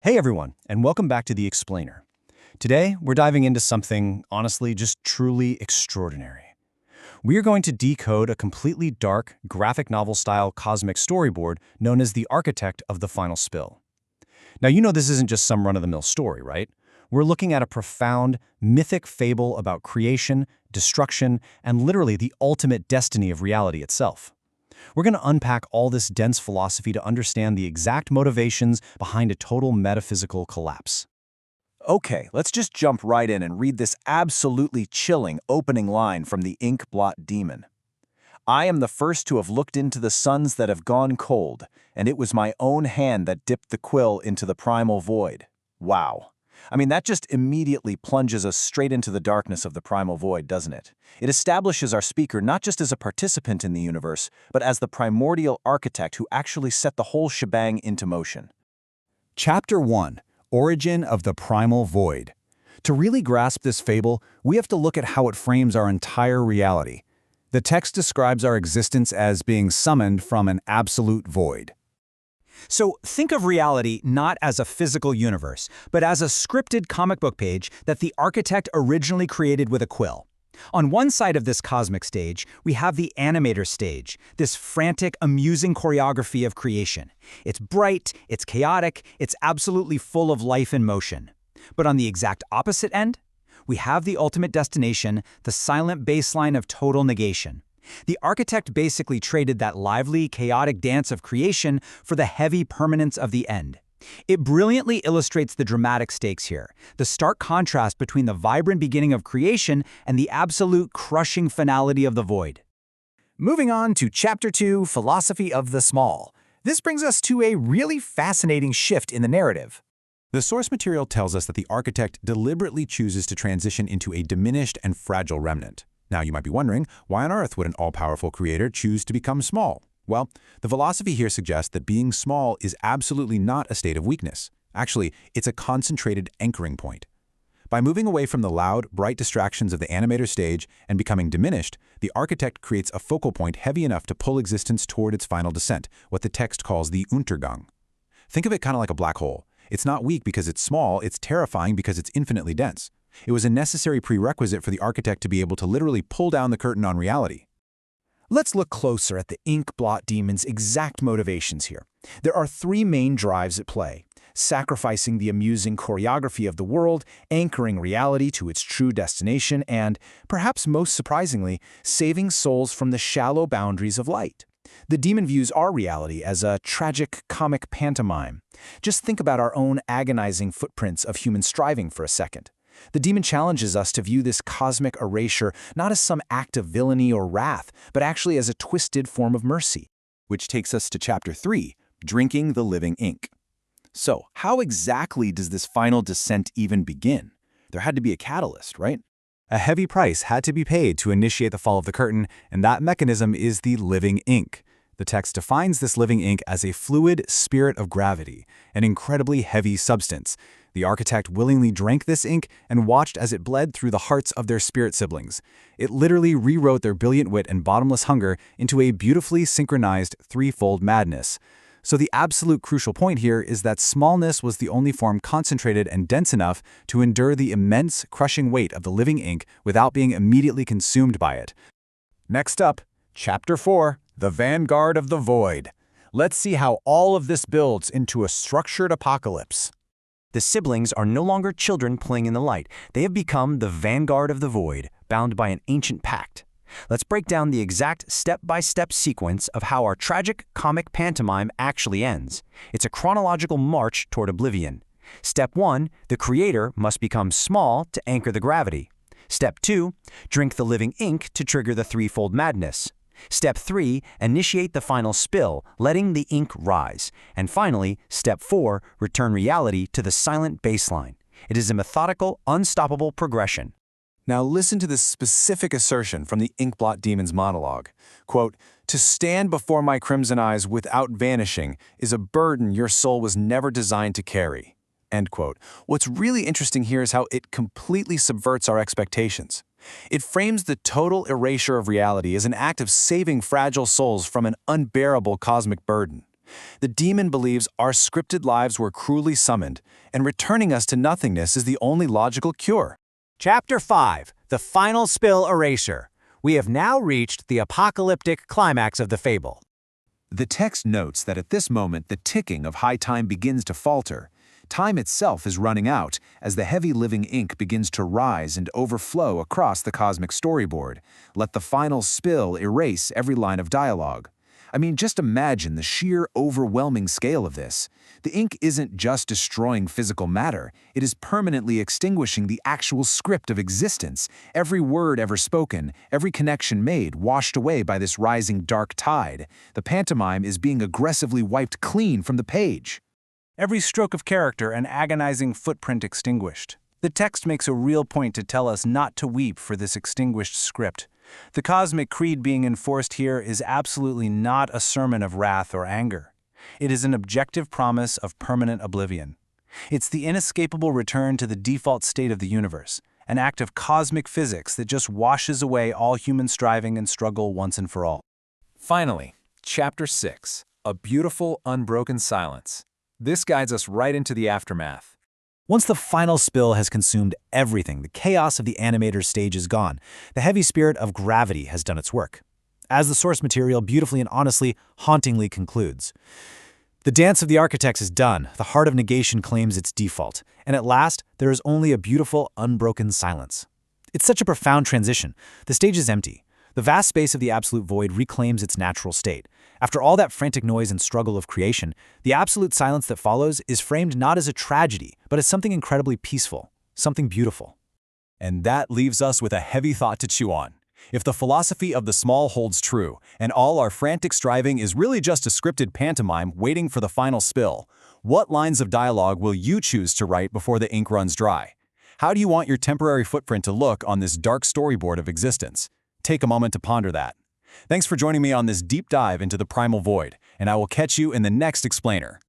Hey everyone, and welcome back to The Explainer. Today, we're diving into something, honestly, just truly extraordinary. We are going to decode a completely dark, graphic novel-style cosmic storyboard known as The Architect of the Final Spill. Now, you know this isn't just some run-of-the-mill story, right? We're looking at a profound, mythic fable about creation, destruction, and literally the ultimate destiny of reality itself. We're going to unpack all this dense philosophy to understand the exact motivations behind a total metaphysical collapse. Okay, let's just jump right in and read this absolutely chilling opening line from the ink blot demon. I am the first to have looked into the suns that have gone cold, and it was my own hand that dipped the quill into the primal void. Wow. I mean, that just immediately plunges us straight into the darkness of the primal void, doesn't it? It establishes our speaker not just as a participant in the universe, but as the primordial architect who actually set the whole shebang into motion. Chapter 1: Origin of the Primal Void. To really grasp this fable, we have to look at how it frames our entire reality. The text describes our existence as being summoned from an absolute void. So think of reality not as a physical universe, but as a scripted comic book page that the architect originally created with a quill. On one side of this cosmic stage, we have the animator stage, this frantic, amusing choreography of creation. It's bright, it's chaotic, it's absolutely full of life and motion. But on the exact opposite end, we have the ultimate destination, the silent baseline of total negation. The architect basically traded that lively, chaotic dance of creation for the heavy permanence of the end. It brilliantly illustrates the dramatic stakes here, the stark contrast between the vibrant beginning of creation and the absolute crushing finality of the void. Moving on to Chapter 2, Philosophy of the Small. This brings us to a really fascinating shift in the narrative. The source material tells us that the architect deliberately chooses to transition into a diminished and fragile remnant. Now, you might be wondering, why on earth would an all-powerful creator choose to become small? Well, the philosophy here suggests that being small is absolutely not a state of weakness. Actually, it's a concentrated anchoring point. By moving away from the loud, bright distractions of the animator stage and becoming diminished, the architect creates a focal point heavy enough to pull existence toward its final descent, what the text calls the Untergang. Think of it kind of like a black hole. It's not weak because it's small, it's terrifying because it's infinitely dense. It was a necessary prerequisite for the architect to be able to literally pull down the curtain on reality. Let's look closer at the ink blot demon's exact motivations here. There are three main drives at play: sacrificing the amusing choreography of the world, anchoring reality to its true destination, and, perhaps most surprisingly, saving souls from the shallow boundaries of light. The demon views our reality as a tragic comic pantomime. Just think about our own agonizing footprints of human striving for a second. The demon challenges us to view this cosmic erasure not as some act of villainy or wrath, but actually as a twisted form of mercy. Which takes us to Chapter 3, Drinking the Living Ink. So, how exactly does this final descent even begin? There had to be a catalyst, right? A heavy price had to be paid to initiate the fall of the curtain, and that mechanism is the living ink. The text defines this living ink as a fluid spirit of gravity, an incredibly heavy substance. The architect willingly drank this ink and watched as it bled through the hearts of their spirit siblings. It literally rewrote their brilliant wit and bottomless hunger into a beautifully synchronized threefold madness. So the absolute crucial point here is that smallness was the only form concentrated and dense enough to endure the immense, crushing weight of the living ink without being immediately consumed by it. Next up, Chapter 4, The Vanguard of the Void. Let's see how all of this builds into a structured apocalypse. The siblings are no longer children playing in the light. They have become the vanguard of the void, bound by an ancient pact. Let's break down the exact step-by-step sequence of how our tragic comic pantomime actually ends. It's a chronological march toward oblivion. Step 1, the creator must become small to anchor the gravity. Step 2, drink the living ink to trigger the threefold madness. Step 3, initiate the final spill, letting the ink rise. And finally, Step 4, return reality to the silent baseline. It is a methodical, unstoppable progression. Now listen to this specific assertion from the Inkblot Demon's monologue. Quote, "To stand before my crimson eyes without vanishing is a burden your soul was never designed to carry." End quote. What's really interesting here is how it completely subverts our expectations. It frames the total erasure of reality as an act of saving fragile souls from an unbearable cosmic burden. The demon believes our scripted lives were cruelly summoned, and returning us to nothingness is the only logical cure. Chapter 5, The Final Spill Erasure. We have now reached the apocalyptic climax of the fable. The text notes that at this moment the ticking of high time begins to falter. Time itself is running out as the heavy living ink begins to rise and overflow across the cosmic storyboard. Let the final spill erase every line of dialogue. I mean, just imagine the sheer overwhelming scale of this. The ink isn't just destroying physical matter, it is permanently extinguishing the actual script of existence. Every word ever spoken, every connection made, washed away by this rising dark tide. The pantomime is being aggressively wiped clean from the page. Every stroke of character an agonizing footprint extinguished. The text makes a real point to tell us not to weep for this extinguished script. The cosmic creed being enforced here is absolutely not a sermon of wrath or anger. It is an objective promise of permanent oblivion. It's the inescapable return to the default state of the universe, an act of cosmic physics that just washes away all human striving and struggle once and for all. Finally, Chapter 6, A Beautiful Unbroken Silence. This guides us right into the aftermath. Once the final spill has consumed everything, the chaos of the animator's stage is gone. The heavy spirit of gravity has done its work. As the source material beautifully and honestly, hauntingly concludes. The dance of the architects is done, the heart of negation claims its default, and at last there is only a beautiful, unbroken silence. It's such a profound transition. The stage is empty. The vast space of the absolute void reclaims its natural state. After all that frantic noise and struggle of creation, the absolute silence that follows is framed not as a tragedy, but as something incredibly peaceful, something beautiful. And that leaves us with a heavy thought to chew on. If the philosophy of the small holds true, and all our frantic striving is really just a scripted pantomime waiting for the final spill, what lines of dialogue will you choose to write before the ink runs dry? How do you want your temporary footprint to look on this dark storyboard of existence? Take a moment to ponder that. Thanks for joining me on this deep dive into the primal void, and I will catch you in the next explainer.